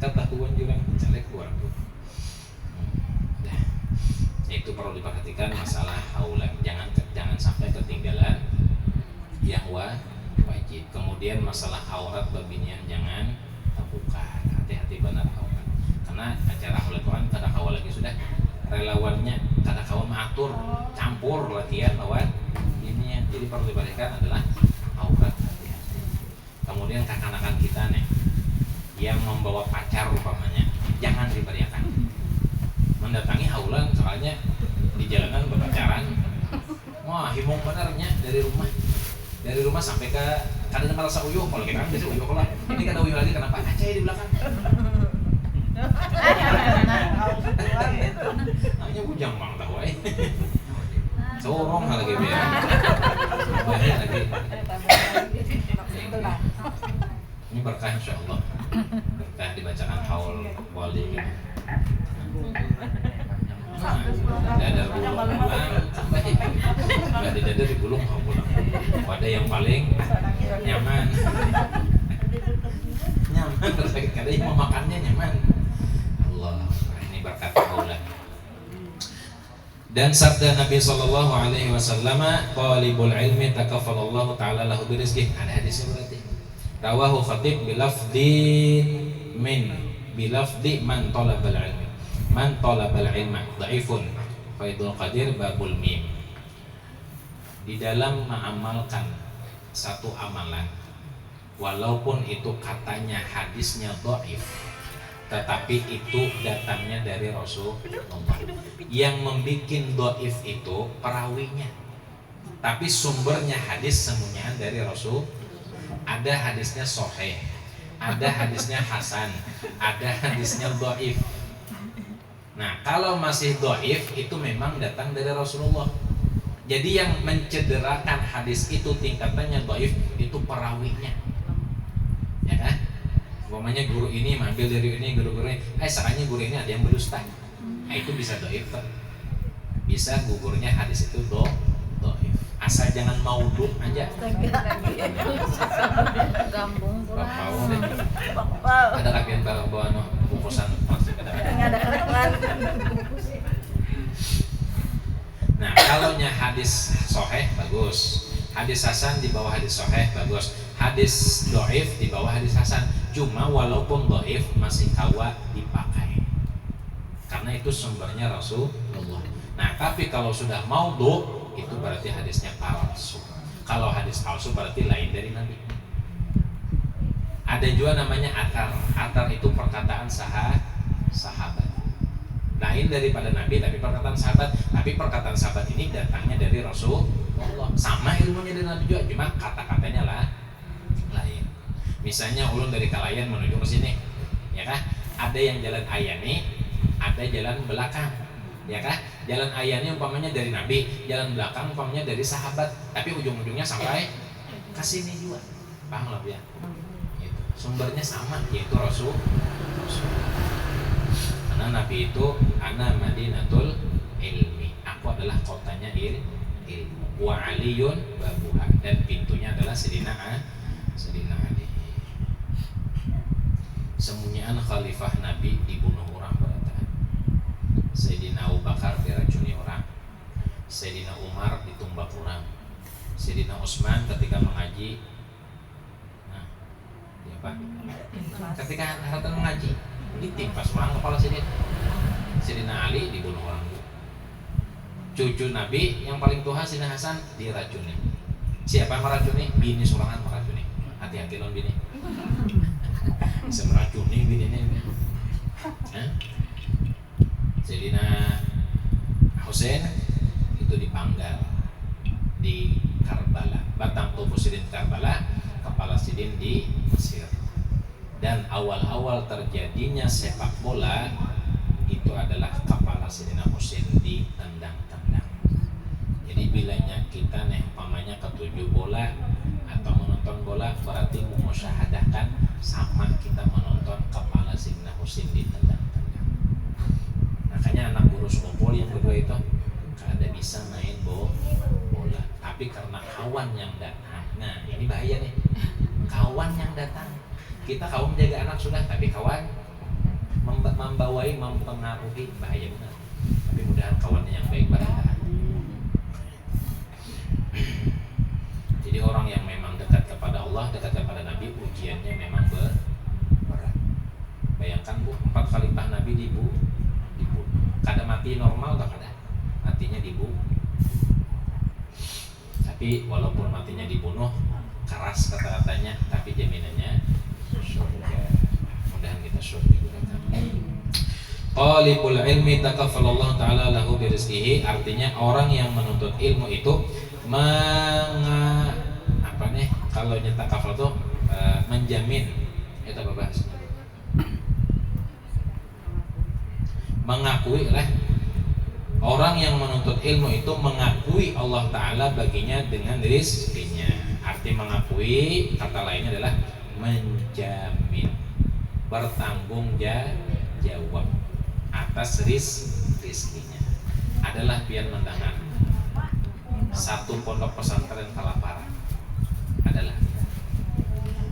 Ketahuan juga caleg berabut. Nah, itu perlu diperhatikan masalah haulan. Jangan sampai ketinggalan yang wajib. Kemudian masalah aurat babinian jangan terbuka. Hati-hati benar aurat. Karena acara haulan kan kada kawal lagi sudah relawannya kada kawan mengatur campur latihan lawan ini. Jadi perlu diperhatikan adalah aurat. Hati-hati. Kemudian kakak-kakak kita nih yang membawa pacar umpamanya jangan diberiakan. Mendatangi haulan soalnya di jalanan berpacaran. Wah, himung benarnya dari rumah sampai ke kadang merasa uyuh. Kalau kita kan biasa uyuh lah. Ini kada uyuh lagi kenapa? Aceh di belakang. Hanya bujang bang tahu sorong hal lagi biar. Banyak lagi. Ini berkah insyaallah. Berkah dibacakan haul wali. Dadar bulung pulang sampai nggak ada dadar di bulung mau pulang. Ada yang paling nyaman ada yang mau makannya nyaman. Allah, ini berkat Allah. Dan sabda Nabi Sallallahu Alaihi Wasallam, talibul ilmi takaffalallahu taala lahu birizqih. Ada hadisnya berarti. Rawahu Khatib bilafdi man talabal ilmi. Man talabal ilma dhaifun. Faidul Qadir babul mim. Di dalam mengamalkan satu amalan, walaupun itu katanya hadisnya dhaif, tetapi itu datangnya dari Rasulullah. Yang membikin dhaif itu perawinya, tapi sumbernya hadis semuanya dari Rasul. Ada hadisnya sahih, ada hadisnya hasan, ada hadisnya dhaif. Nah, kalau masih dhaif itu memang datang dari Rasulullah. Jadi yang mencederakan hadis itu tingkatannya dhaif itu perawinya. Ya kan? Umpamanya guru ini mengambil dari ini, guru-guru ini, sakanya guru ini ada yang berdusta. Nah, itu bisa dhaif. Bisa gugurnya hadis itu dhaif. Asal jangan maudhu aja. Gambung pula. Ada kapian bawa bungkusan plastik ada. Nah, kalau nya hadis sahih bagus. Hadis hasan di bawah hadis sahih bagus. Hadis dhaif di bawah hadis hasan. Cuma walaupun dhaif masih kawa dipakai. Karena itu sumbernya Rasulullah. Nah, tapi kalau sudah maudhu itu berarti hadisnya palsu. Kalau hadis palsu berarti lain dari Nabi. Ada juga namanya atar. Atar itu perkataan sahabat. Lain daripada Nabi tapi perkataan sahabat. Tapi perkataan sahabat ini datangnya dari Rasulullah. Sama ilmunya dari Nabi juga, cuma kata-katanya lah lain. Misalnya ulun dari Kalayan menuju ke sini, ya kah? Ada yang jalan ayani, ada jalan belakang. Ya kah? Jalan ayahnya umpamanya dari Nabi, jalan belakang umpamanya dari sahabat, tapi ujung-ujungnya sampai ke sini juga. Paham lah ya? Gitu. Sumbernya sama, yaitu Rasul. Karena Nabi itu ana Madinatul ilmi. Aku adalah kotanya ilmu. Wa aliyun babuha, dan pintunya adalah Sayyidina Ali. Semunyaan khalifah Nabi dibunuh orang berataan. Sayyidina Abu Bakar diracuni orang, Sayyidina Umar ditumbak orang, Sayyidina Utsman ketika mengaji, ketika haratan mengaji ditimpas orang kepala Sayyidina Ali dibunuh orang. Cucu Nabi yang paling tua Sayyidina Hasan diracuni. Siapa yang meracuni? Bini sorangan meracuni. Hati-hati loh bini. Bisa meracuni bini ini. Sayyidina Husain itu dipanggal di Karbala. Batang tubuh Sidin Karbala, kepala Sidin di Mesir. Dan awal-awal terjadinya sepak bola itu adalah kepala Sayyidina Husain ditendang-tendang. Jadi bilanya kita nih umpamanya ketujuh bola atau menonton bola, berarti mengusyahadakan sama kita menonton kepala Sayyidina Husain ditendang-tendang. Makanya anak guru sekopol yang kedua itu kada bisa main bola, tapi karena kawan yang datang. Nah, ini bahaya nih. Kawan yang datang. Kita kaum menjaga anak sudah, tapi kawan mempengaruhi, bahaya benar. Tapi mudahan kawannya yang baik barangkali. Jadi orang yang memang dekat kepada Allah, dekat kepada Nabi, ujiannya memang berat. Bayangkan Bu, 4 khalifah Nabi dibunuh. Kada mati normal tak kada, matinya dibunuh. Tapi walaupun matinya dibunuh, keras kata-katanya, tapi jaminannya surga. Mudahan kita surga. Talibul ilmi takaffalallahu ta'ala lahu birizqihi, artinya orang yang menuntut ilmu itu kalau nyetakafal itu menjamin, itu apa bahasanya? Mengakui lah. Orang yang menuntut ilmu itu mengakui Allah Ta'ala baginya dengan rizkinya. Arti mengakui, kata lainnya adalah menjamin, bertanggung jawab atas rizkinya. Adalah pian mendengar satu pondok pesantren kelaparan, adalah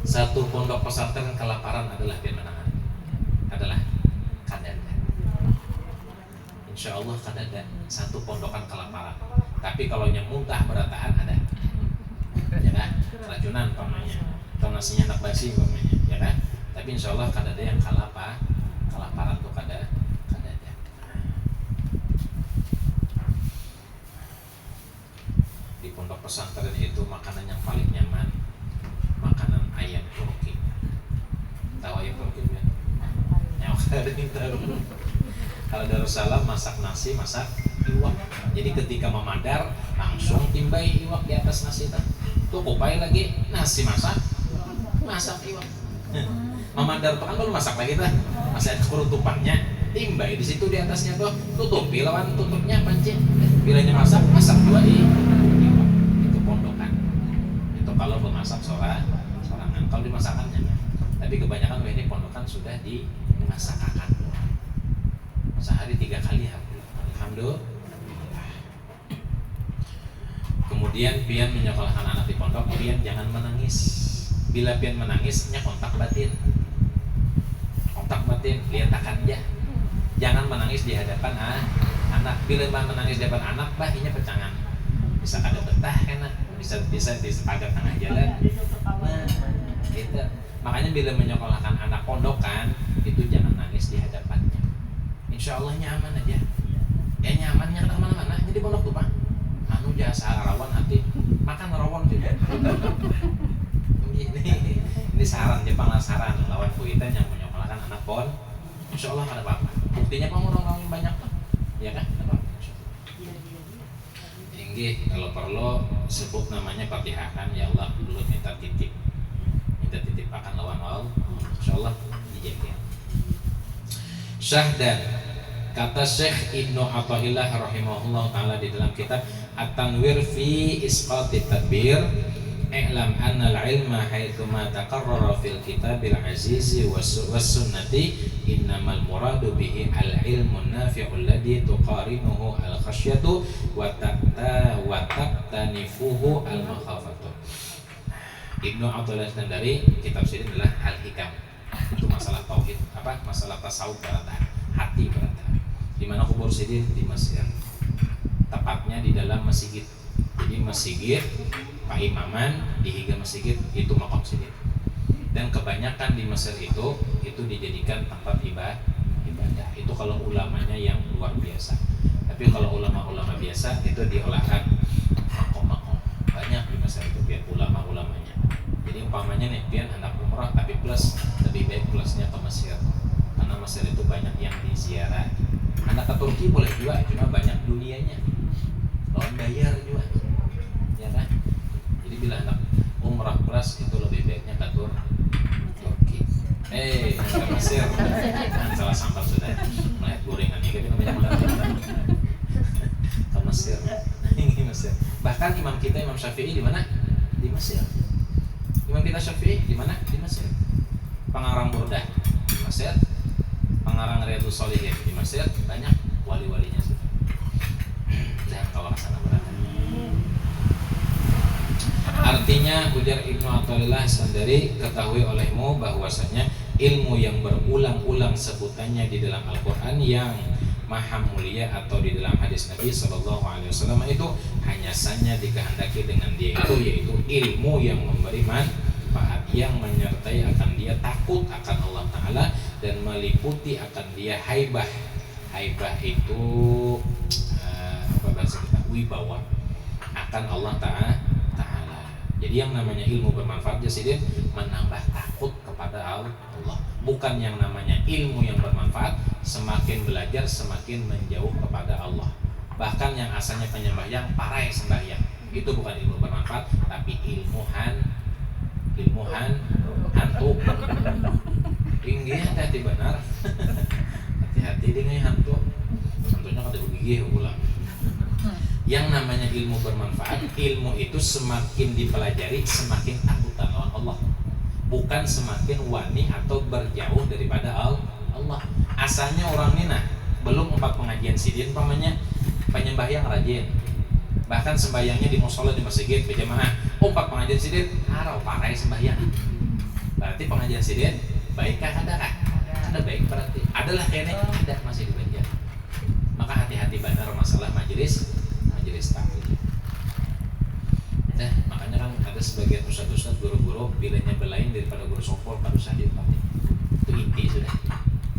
satu pondok pesantren kelaparan adalah pian mendengar, adalah kadada. Insya Allah kadada satu pondokan kelaparan. Tapi kalau yang muntah berataan ada, ya kan? Racunan pamannya. atau nasinya anak basi umpamanya, ya kan? Tapi insya Allah kada ada yang kalaparan tuh kada ada. Di pondok pesantren itu makanan yang paling nyaman makanan ayam turki. Tahu ayam turki ya? Yang ada yang tahu. Kalau Darussalam masak nasi, masak iwak. Jadi ketika memadar langsung timbai iwak di atas nasi itu. Tuh kupai lagi nasi masak iwak. Memadar tuh kan baru masak lagi tuh. Masih ada kerutupannya. Timbai di situ di atasnya tuh. Tutupi lawan tutupnya pancing. Bilanya masak dua di iwak. Itu pondokan. Itu kalau memasak sorangan. Kalau dimasakannya. Tapi kebanyakan ini pondokan sudah dimasakakan. Sehari 3 kali alhamdulillah. Kemudian pian menyekolahkan anak di pondok, pian jangan menangis. Bila pian menangisnya kontak batin, lihatkan aja. Jangan menangis di hadapan anak. Bila menangis di hadapan anak, bahinya pecangan. Bisa kada betah enak, bisa di sepagar tengah jalan. Nah, gitu. Makanya bila menyekolahkan anak pondokan, itu jangan nangis di hadapannya. Insya Allah nyaman aja. Ya nyamannya ke mana-mana. Jadi pondok tuh Pak. Anu jasa rawan hati. Makan rawon juga. Ini saran Jepang lah saran lawan kita yang menyekolahkan anak pon. Insya Allah ada apa-apa. Buktinya kamu orang banyak tuh. Ya kan? Ada apa-apa. Tinggi kalau perlu sebut namanya Fatihahkan ya Allah dulu minta titip akan lawan Allah. Insya Allah dijaga. Syahdan kata Syekh Ibnu Athaillah rahimahullah ta'ala di dalam kitab At-Tanwir fi Isqati Tadbir, i'lam anna al-ilma haitsu ma taqarrara fil kitabil azizi was sunnati innamal muradu bihi al-ilmu nafi'u alladhi tuqarinuhu al-khasyatu wa taqtanifuhu al-makhafatu. Ibnu Athaillah dari kitab sini adalah Al-Hikam. Itu masalah tauhid, masalah tasawuf berataan, hati berataan. Di mana kubur sidin di Mesir, tepatnya di dalam masjid. Jadi masjid Pak Imaman di higa masjid itu makam sidin. Dan kebanyakan di Mesir itu dijadikan tempat ibadah. Itu kalau ulamanya yang luar biasa. Tapi kalau ulama-ulama biasa itu diolahkan makom-makom. Banyak di Mesir itu biar ulama-ulamanya. Jadi umpamanya nih pian anak umrah tapi plus lebih baik plusnya ke Mesir. Karena Mesir itu banyak yang diziarah. Anak ke Turki boleh juga, cuma banyak dunianya. Lawan bayar juga. Ya kan? Jadi bila anak umrah plus itu lebih baiknya ke Turki. Ke Mesir. Kan salah sambat sudah. Melihat gorengannya tapi banyak banget. Ke Mesir. Ini Mesir. Bahkan imam kita Imam Syafi'i di mana? Di Mesir. Imam kita Syafi'i di mana? Di Mesir. Pengarang Burdah di Mesir. Pengarang Riyadhus Shalihin di Mesir. Banyak wali-walinya sudah. Dan kalau kesana berangkat. Artinya ujar Ibnu Athaillah sendiri, ketahui olehmu bahwasanya ilmu yang berulang-ulang sebutannya di dalam Al-Quran yang maha mulia atau di dalam hadis Nabi SAW itu hanya saja dikehendaki dengan dia itu, yaitu ilmu yang memberi manfaat, yang menyertai akan dia takut akan Allah Ta'ala dan meliputi akan dia haibah. Haibah itu apa bahasa kita? Wibawa akan Allah Ta'ala. Jadi yang namanya ilmu bermanfaat jadi menambah takut kepada Allah. Bukan yang namanya ilmu yang bermanfaat semakin belajar semakin menjauh kepada Allah. Bahkan yang asalnya penyembahyang parai sembahyang itu bukan ilmu bermanfaat tapi ilmu hantu. Tinggi hati-hati benar. Hati-hati dengan hantu. Hantunya kada gigih ulang. Yang namanya ilmu bermanfaat, ilmu itu semakin dipelajari semakin takut lawan Allah. Bukan semakin wani atau berjauh daripada Allah. Asalnya orang ini belum 4 pengajian sidin pamannya penyembahyang rajin. Bahkan sembahyangnya di mushola di masjid berjamaah. 4 pengajian sidin harau parai sembahyang. Berarti pengajian sidin baikkah ada kah? Ada baik berarti. Adalah kayaknya ada masih dibaca. Maka hati-hati benar masalah majelis taklim. Nah, makanya kan ada sebagian ustaz-ustaz guru-guru bilanya belai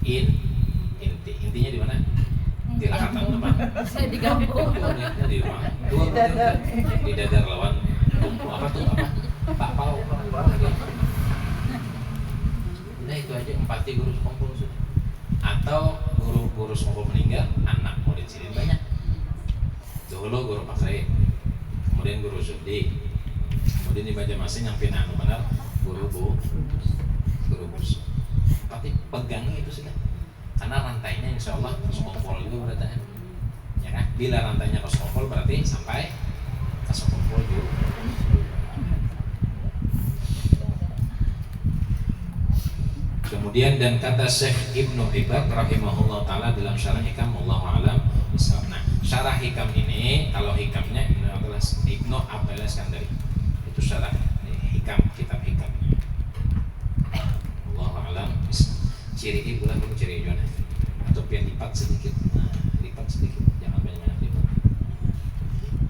Intinya di mana? Di lahatan teman. Saya di kampung. Di rumah. Di dadar lawan apa tuh apa? Pak Pau. Nah itu aja empati guru sekongkol sudah. Atau guru sekongkol meninggal, anak murid silin banyak. Dulu guru Pak Said, kemudian guru Sudi, kemudian di Banjarmasin yang pindah benar guru Bus. Tapi pegang itu sudah, karena rantainya insya Allah sekongkol juga berarti ya kan? Bila rantainya ke sekongkol berarti sampai ke sekongkol juga. Kemudian dan kata Syekh Ibnu Ibad rahimahullah taala dalam syarah hikam, wallahu alam. Nah, syarah hikam ini kalau hikamnya Ibnu Abdul Iskandari. Itu syarah hikam, kitab hikam. Wallahu alam. Ciri ini bulan belum ciri Yona. Atau pian lipat sedikit. Nah, lipat sedikit, jangan banyak-banyak lipat.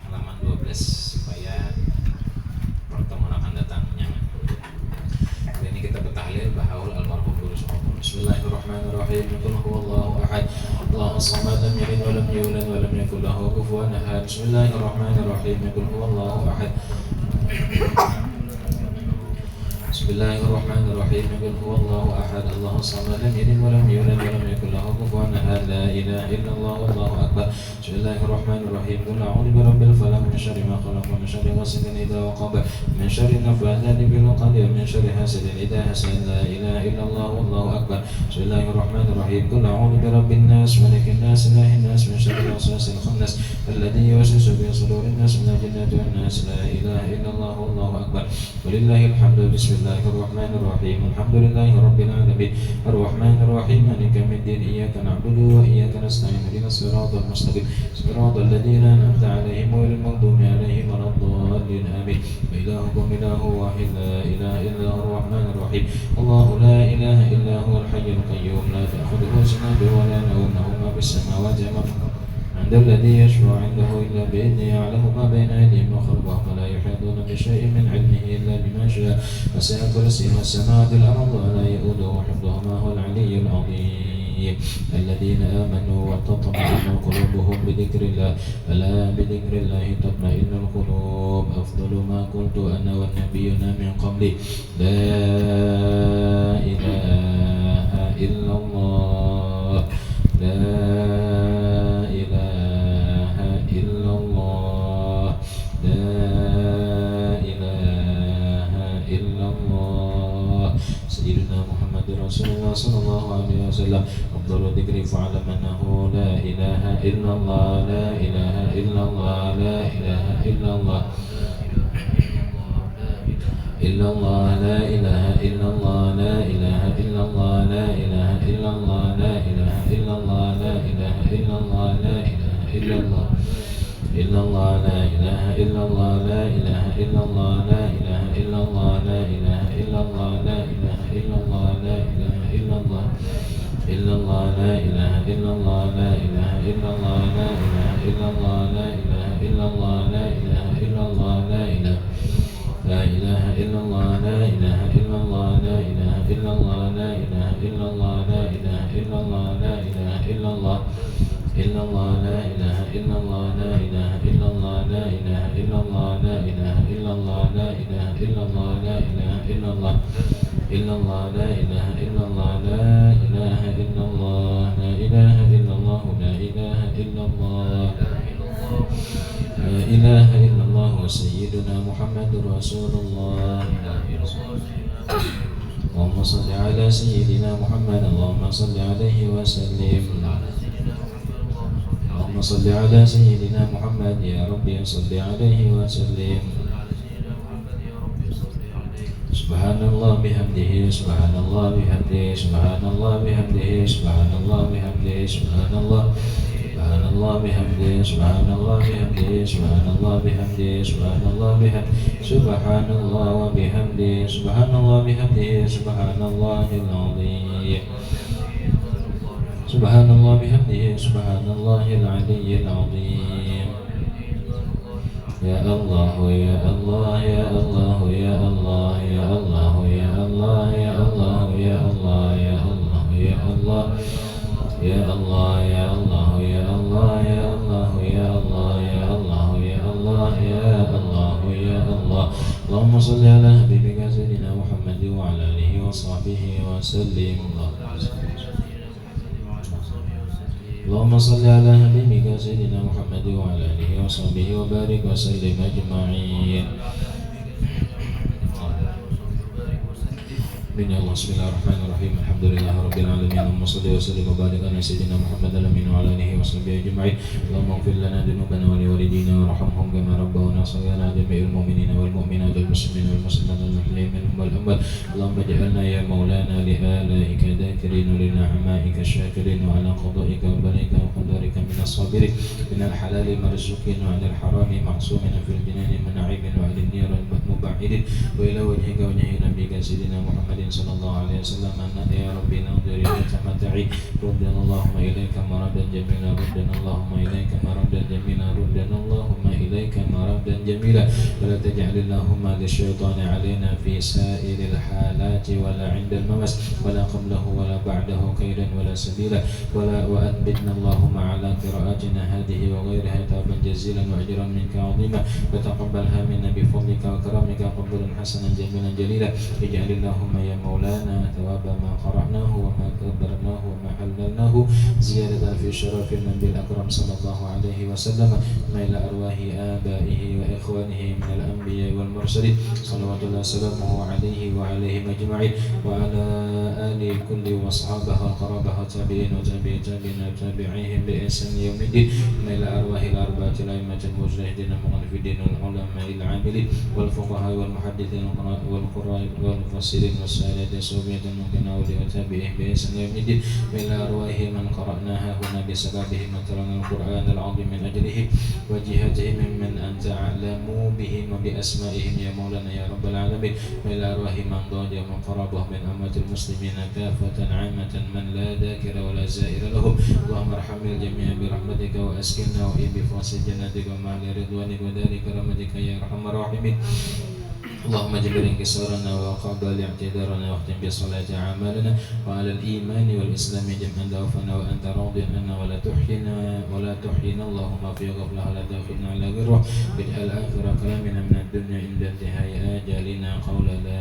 Halaman 12 supaya pertemuan akan datang nyaman. Ini kita bertahlil bahaul almarhum guru sekongkol. Bismillahirrahmanirrahim. Qul huwallahu ahad. Allahus samad, lam yalid wa lam yulad wa lam yakul lahu kufuwan ahad. Bismillahirrahmanirrahim. Qul huwallahu ahad. Bismillahirrahmanirrahim. Qul huwallahu ahad. Allahus samad, lam yalid wa lam yulad wa lam yakul lahu kufuwan ahad. La ilaha illallah wallahu akbar. Bismillahirrahmanirrahim. Qul a'udzu birabbil falaq min syarri ma khalaq wa min syarri ghasiqin idza waqab min syarri nafathati fil 'uqad wa min syarri hasidin idza hasad. La ilaha illallah wallahu akbar. Bismillahirrahmanirrahim. Qul a'udzu birabbin nas malikin nas ilahin nas min syarri waswasil khannas alladzi yuwaswisu fi sudurin nas minal jinnati wan nas. La ilaha illallah wallahu akbar. Walillahil hamdu. Bismillahirrahmanirrahim. Alhamdulillahi rabbil alamin. Arrahmanirrahim. Maliki yaumiddin. Iyyaka na'budu wa iyyaka nasta'in. Ihdinas siratal mustaqim. Siratal ladzina an'amta 'alaihim ghairil maghdubi 'alaihim waladdallin. Amin. Wa ilahukum ilahu wahid. La ilaha illa huwar rahmanir rahim. Allahu la ilaha illa huwal hayyul qayyum. La ta'khudhuhu sinatun wa la nawm. Lahu ma fis samawati wa ma fil ardh. عند الذي يشفع عنده إلا بإذنه. يعلم ما بين أيديهم وخلفهم ولا يحيطون بشيء من علمه إلا بما شاء. وسع كرسيه السماوات والأرض ولا يؤوده حفظهما. هو العلي العظيم. الذين آمنوا وتطمئن قلوبهم بذكر الله. ألا بذكر الله تطمئن القلوب. أفضل ما قلت أنا والنبيون من قبلي لا إله إلا الله. لا إله إلا الله. لا إله إلا الله. سيدنا محمد رسول الله صلى الله عليه وسلم. أفضل الذكر فاعلم أنه لا إله إلا الله. لا إله إلا الله. لا إله إلا الله. إلا الله. لا إله إلا الله. لا إله إلا الله. لا إله إلا الله. لا إله إلا الله. لا إله إلا الله. لا إله إلا الله. إلا الله. لا إله إلا الله. لا إله إلا الله. لا إله إلا الله. لا إله إلا الله. لا إله إلا الله. لا إله إلا الله. إلا الله. لا إله إلا الله. لا إله إلا الله. لا إله إلا الله. لا إله إلا الله. لا إله إلا الله. لا إله لا إله إلا الله. لا إله إلا الله. لا إله إلا الله. لا إله إلا الله. لا إله إلا الله. لا إله إلا الله. إلا الله. لا إله إلا الله. لا إله إلا الله. لا إله إلا الله. لا إله إلا الله. لا إله إلا الله. لا إله إلا الله. إلا الله. لا إله إلا الله. لا إله إلا الله. لا إله إلا الله. لا إله إلا الله. لا إله إلا الله. وسيدنا محمد رسول الله. اللهم صل على سيدنا محمد. اللهم صل عليه وسلم. اللهم صل على سيدنا محمد. يا ربي صل عليه وسلم. سبحان الله بحمده. سبحان الله بحمده. سبحان الله بحمده. سبحان الله بحمده. سبحان الله. سبحان الله بحمده. سبحان الله بحمده. سبحان الله بحمده. سبحان الله بحمده. سبحان الله وبحمده. سبحان الله بحمده. سبحان الله العظيم. سبحان الله بحمده. سبحان الله العلي العظيم. يا الله يا الله يا الله يا الله يا الله يا الله يا الله يا الله يا الله يا الله Allah ya Allah ya Allah ya Allah ya Allah ya Allah ya Allah ya Allah ya Allah ya Allah Allahumma salli ala habibika sayyidina Muhammad wa ala alihi wa sahbihi wa sallim Allahumma salli ala habibika sayyidina Muhammad wa ala alihi wa sahbihi wa barik wa sallim ajma'in Bismillahirrahmanirrahim. Alhamdulillahirabbil alamin. Allahumma shalli wa sallim wa barik ala sayyidina Muhammad wa ala alihi wa sahbihi ajma'in. Allahumma ighfir lana dhunubana wa liwalidina warhamhum kama rabbawna shaghira jami'il mu'minina wal mu'minat wal muslimina wal muslimat wal muhyimin minhum wal amwat. Allahumma ij'alna ya maulana li alaika dhakirin wa li ni'maika syakirin wa ala qada'ika wa balika wa qadarika minas sabirin minal halali marzuqin wa 'anil harami ma'sumin fil jinani man'ibin wa 'anil niran mub'idin wa ila wajhika wa wajhi nabiyyika sayyidina Muhammad sallallahu alaihi wasallam anna ya rabbi nadhiri tamata'i ruddan Allahumma ilaika maradan jamila ruddan Allahumma ilaika maradan jamila ruddan Allahumma ilaika maradan jamila wa la taj'al Allahumma lisyaitani alaina fi sa'iril halati wa la 'inda al-mamas wa la qablahu wa la ba'dahu kaidan wa la sabila wa la wa anbitna Allahumma ala qira'atina hadhihi wa ghayriha taban jazilan wa ajran minka 'azima wa taqabbalha minna bi fadlika wa karamika qablan hasanan jamilan jalila ij'al Allahumma ya مولانا ثواب ما قرأناه وما كبرناه وما حللناه زيادة في شرف النبي الأكرم صلى الله عليه وسلم ما إلى أرواح آبائه وإخوانه من الأنبياء والمرسلين صلوات الله وسلامه عليه وعليهم أجمعين وعلى آل كل وأصحابه وقرابه والتابعين وتابعي تابعين وتابعيهم بإحسان يوم الدين ما إلى أرواح الأربعة الأئمة المجتهدين المغربين والعلماء العاملين والفقهاء والمحدثين والقراء والمفسرين والسادة الصوفية الممكنة ولأتابعهم بإحسان يوم الدين وإلى أرواح من قرأناها هنا بسببهم وترنا القرآن العظيم من أجلهم وجهتهم ممن أنت أعلم بهم وبأسمائهم يا مولانا يا رب العالمين وإلى أرواح من ضاج ومن قربه من أمة المسلمين كافة عامة من لا ذاكر ولا زائر لهم اللهم ارحم الجميع برحمتك وأسكننا وإن بفضل جنتك ومع رضوانك ودار كرامتك يا أرحم الراحمين اللهم جبر انكسارنا وقبل اعتذارنا واختم بصلاة أعمالنا وعلى الإيمان والإسلام جمعا دوفنا وأنت راض عنا ولا تحينا اللهم في غفلة ولا تأخذنا على غره واجعل آخر كلامنا من الدنيا عند انتهاء آجالنا قول لا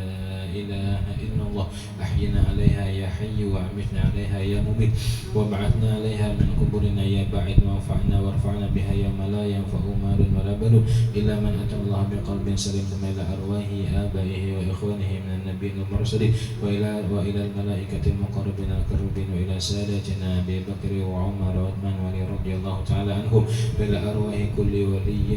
إله إلا الله أحينا عليها يا حي وأمتنا عليها يا مميت وابعثنا عليها من قبورنا يا باعث وانفعنا وارفعنا بها يوم لا ينفع مال ولا بنون إلا من أتى الله بقلب سليم ثم إلى أرواح آبائه وإخوانه من النبيين والمرسلين وإلى الملائكة المقربين الكربين وإلى سادتنا أبي بكر وعمر وعثمان وعلي رضي الله تعالى عنهم وإلى أرواح كل ولي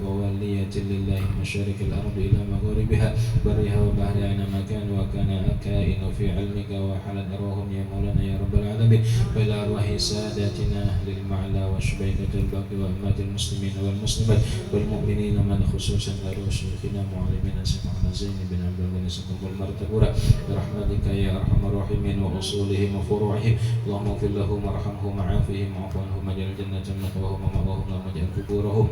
وولية لله مشارق الأرض إلى مغاربها برها وبحرها أينما كان وكان كائن في علمك وحلت أرواحهم يا مولانا يا رب العالمين وإلى أرواح سادتنا أهل المعلى وشبيكة الباقي وأمات المسلمين والمسلمات والمؤمنين من خصوصا أرواح شيخنا معلمنا سيدنا زين بن عبد الله سكب المرتبورة برحمتك يا أرحم الراحمين وأصولهم وفروعهم اللهم اغفر لهم وارحمهم وعافهم واعف عنهم واجعل الجنة مثواهم ومأواهم اللهم اجعل قبورهم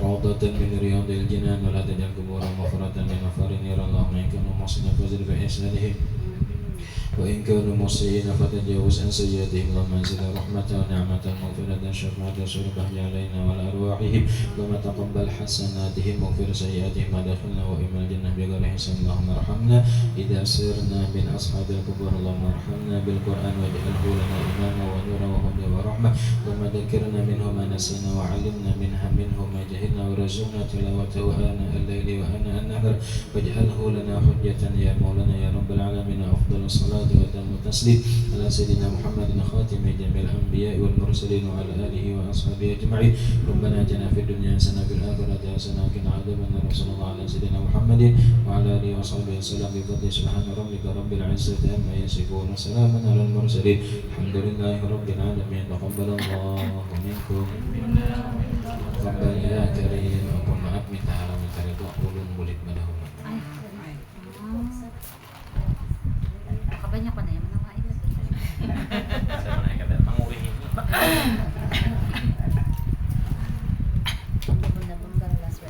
روضة من رياض الجنان ولا تجعل قبورهم مغفرة من مغفر النير اللهم إن كانوا محسنين فزد بإحسانهم وإن كانوا مسيئين فتجاوز عن سيئاتهم اللهم انزل رحمة ونعمة مغفرة شفاعة صلبه علينا وعلى أرواحهم اللهم تقبل حسناتهم واغفر سيئاتهم ودخلنا وإما الجنة بغير حساب اللهم ارحمنا إذا سرنا من أصحاب القبور اللهم ارحمنا بالقرآن واجعله لنا إماما ونورا وهدى ورحمة اللهم ذكرنا منه ما نسينا وعلمنا منه ما جهلنا ورزقنا تلاوته آناء الليل وآناء النهار واجعله لنا حجة يا مولانا يا رب العالمين أفضل الصلاة وتم التسليم على سيدنا محمد خاتم جميع الأنبياء والمرسلين وعلى آله وأصحابه أجمعين ربنا آتنا في الدنيا حسنة وفي الآخرة حسنة وقنا عذاب النار صلى الله على سيدنا محمد وعلى آله وصحبه وسلم بفضل سبحان ربك رب العزة عما يصفون وسلام على المرسلين الحمد لله رب العالمين تقبل الله منكم تقبل يا كريم أقول maaf minta haram minta ridho ulun murid badahum Kabanyak pa na yung mga saya menaikkan mengurihi